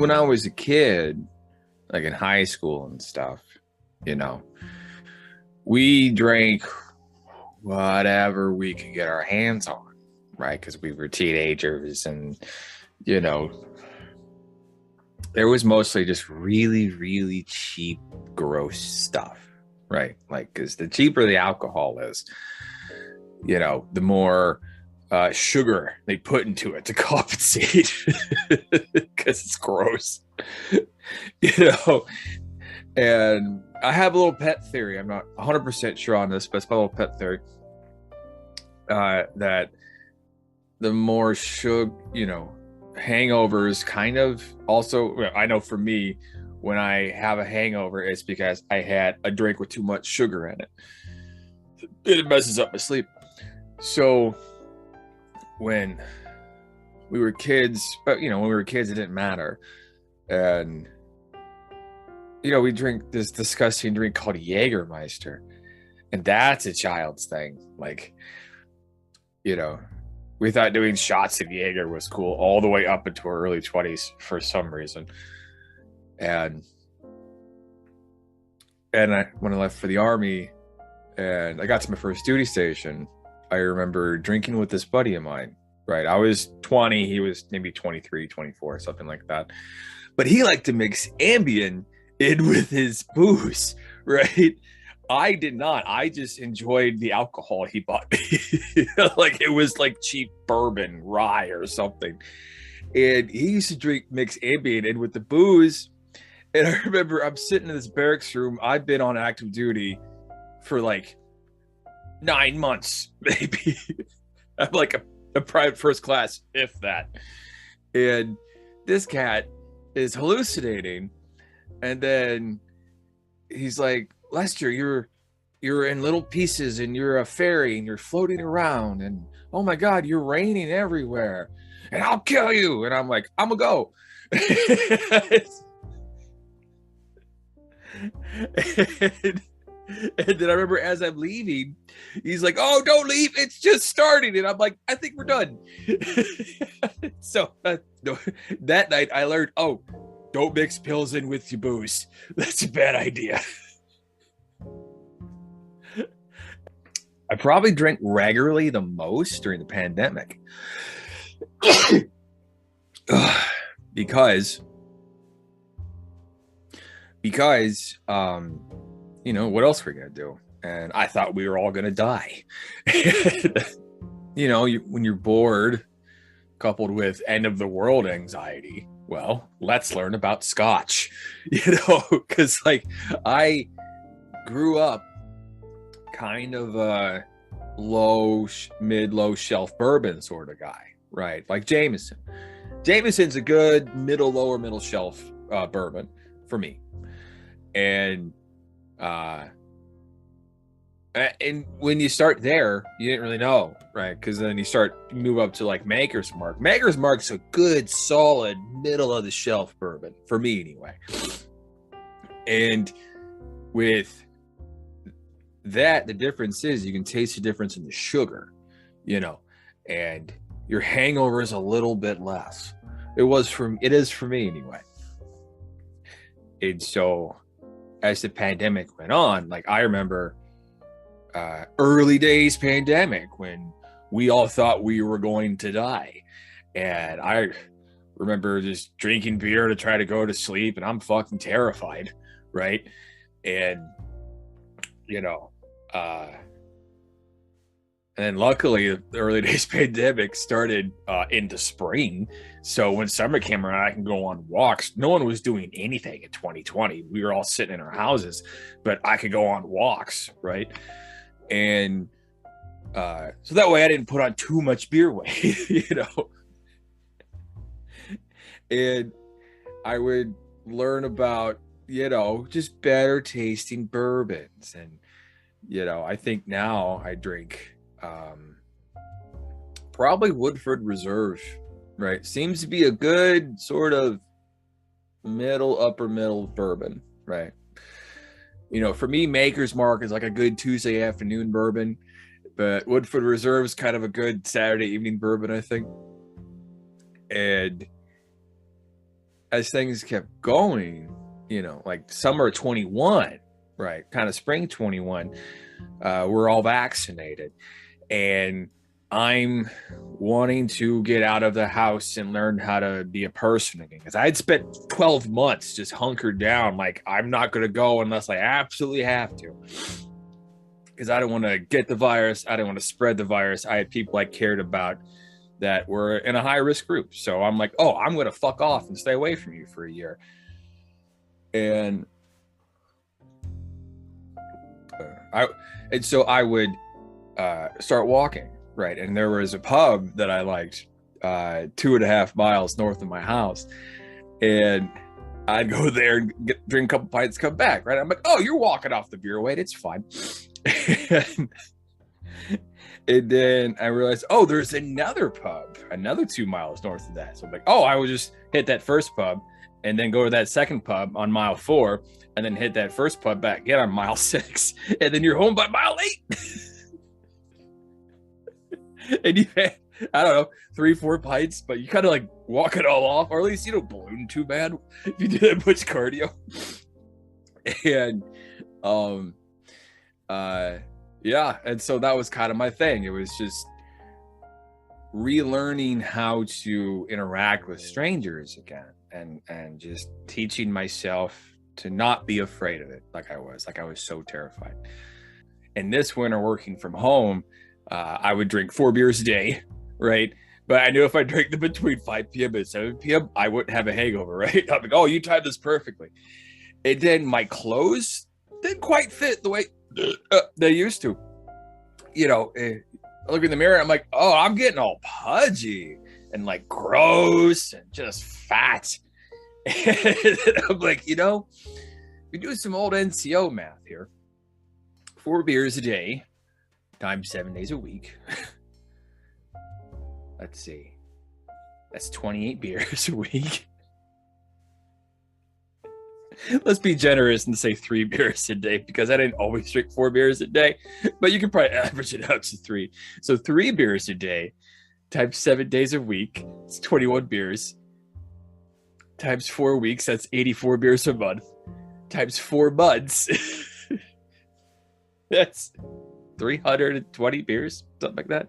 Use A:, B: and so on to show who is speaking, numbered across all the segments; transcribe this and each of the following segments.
A: when I was a kid, like in high school and stuff, you know, we drank whatever we could get our hands on, right? Because we were teenagers and, you know, there was mostly just really, really cheap, gross stuff, right? Like, because the cheaper the alcohol is, you know, the more sugar they put into it to compensate because it's gross, you know. And I have a little pet theory. I'm not 100% sure on this, but it's my little pet theory that the more sugar, you know, hangovers kind of also, I know for me, when I have a hangover, it's because I had a drink with too much sugar in it. It messes up my sleep. So when we were kids, but you know, when we were kids, it didn't matter. And you know, we drink this disgusting drink called Jägermeister, and that's a child's thing. Like, you know, we thought doing shots of Jaeger was cool all the way up into our early 20s for some reason. And when I left for the army and I got to my first duty station, I remember drinking with this buddy of mine, right? I was 20, he was maybe 23, 24, something like that. But he liked to mix Ambien in with his booze, right? I did not. I just enjoyed the alcohol he bought me. Like it was like cheap bourbon, rye or something. And he used to mix Ambien in with the booze. And I remember I'm sitting in this barracks room. I've been on active duty for like 9 months, maybe. I'm like a private first class, if that. And this cat is hallucinating. And then he's like, Lester, you're in little pieces and you're a fairy and you're floating around and oh my God, you're raining everywhere and I'll kill you. And I'm like, I'm gonna go. And then I remember as I'm leaving, he's like, oh, don't leave. It's just starting. And I'm like, I think we're done. So that night I learned, oh, don't mix pills in with your booze. That's a bad idea. I probably drank regularly the most during the pandemic. because you know, what else were we gonna do? And I thought we were all gonna die. You know, when you're bored, coupled with end of the world anxiety, well, let's learn about scotch. You know, because like I grew up kind of a low shelf bourbon sort of guy, right? Like Jameson. Jameson's a good lower middle shelf bourbon for me. And when you start there, you didn't really know, right? Because then you move up to like Maker's Mark. Maker's Mark's a good, solid, middle of the shelf bourbon for me, anyway. And with that, the difference is you can taste the difference in the sugar, you know, and your hangover is a little bit less. It is for me anyway. And so, as the pandemic went on, like I remember. Early days pandemic when we all thought we were going to die, and I remember just drinking beer to try to go to sleep, and I'm fucking terrified, right? And you know, and then luckily the early days pandemic started into spring, so when summer came around I can go on walks. No one was doing anything in 2020. We were all sitting in our houses, but I could go on walks, right? And so that way I didn't put on too much beer weight, you know. And I would learn about, you know, just better tasting bourbons. And, you know, I think now I drink probably Woodford Reserve, right? Seems to be a good sort of upper middle bourbon, right? You know, for me, Maker's Mark is like a good Tuesday afternoon bourbon, but Woodford Reserve is kind of a good Saturday evening bourbon, I think. And as things kept going, like summer 21, right, kind of spring 21, we're all vaccinated, and I'm wanting to get out of the house and learn how to be a person again, because I had spent 12 months just hunkered down, like I'm not going to go unless I absolutely have to, because I don't want to get the virus. I don't want to spread the virus. I had people I cared about that were in a high risk group. So I'm like, oh, I'm going to fuck off and stay away from you for a year. And so I would start walking, right? And there was a pub that I liked 2.5 miles north of my house. And I'd go there and drink a couple pints, come back, right? I'm like, oh, you're walking off the beer weight. It's fine. And then I realized, oh, there's another pub, another 2 miles north of that. So I'm like, oh, I will just hit that first pub and then go to that second pub on mile 4 and then hit that first pub back again on mile 6. And then you're home by mile 8. And you had, I don't know, 3-4 pints, but you kind of like walk it all off, or at least you don't balloon too bad if you do that much cardio. And yeah, and so that was kind of my thing. It was just relearning how to interact with strangers again, and just teaching myself to not be afraid of it like I was so terrified. And this winter, working from home, I would drink 4 beers a day, right? But I knew if I drank them between 5 p.m. and 7 p.m., I wouldn't have a hangover, right? I'm like, oh, you timed this perfectly. And then my clothes didn't quite fit the way they used to. I look in the mirror, I'm like, oh, I'm getting all pudgy and like gross and just fat. And I'm like, we do some old NCO math here. 4 beers a day times 7 days a week. Let's see. That's 28 beers a week. Let's be generous and say 3 beers a day, because I didn't always drink 4 beers a day, but you can probably average it out to 3. So 3 beers a day times 7 days a week, it's 21 beers. Times 4 weeks, that's 84 beers a month. Times 4 months, that's 320 beers, something like that.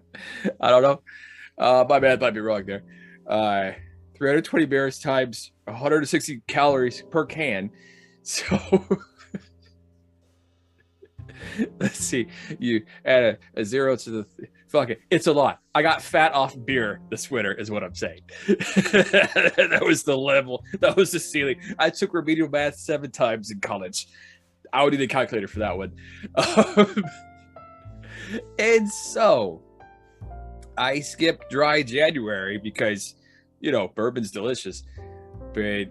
A: I don't know. My math might be wrong there. 320 beers times 160 calories per can. So let's see. You add a 0 to the fuck it. It's a lot. I got fat off beer this winter, is what I'm saying. That was the level. That was the ceiling. I took remedial math 7 times in college. I would need a calculator for that one. And so I skipped dry January because, bourbon's delicious, but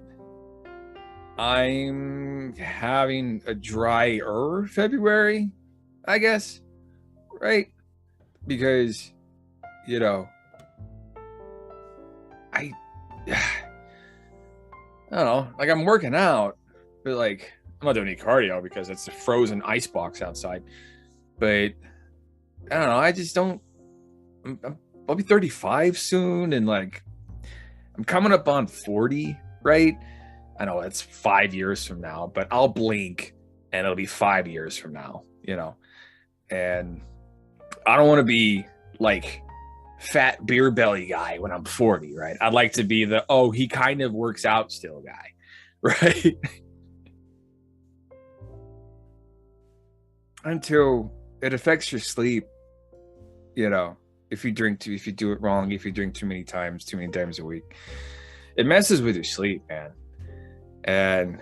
A: I'm having a drier February, I guess, right? Because, I don't know, like I'm working out, but like I'm not doing any cardio because it's a frozen ice box outside. But I don't know, I just don't. I'll be 35 soon, and like I'm coming up on 40, right? I know it's 5 years from now, but I'll blink and it'll be 5 years from now, and I don't want to be like fat beer belly guy when I'm 40, right? I'd like to be the, oh, he kind of works out still guy, right? Until it affects your sleep, if you do it wrong, if you drink too many times a week, it messes with your sleep, man. And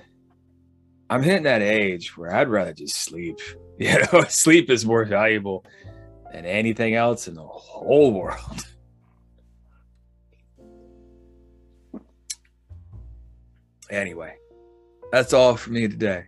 A: I'm hitting that age where I'd rather just sleep. Sleep is more valuable than anything else in the whole world. Anyway, that's all for me today.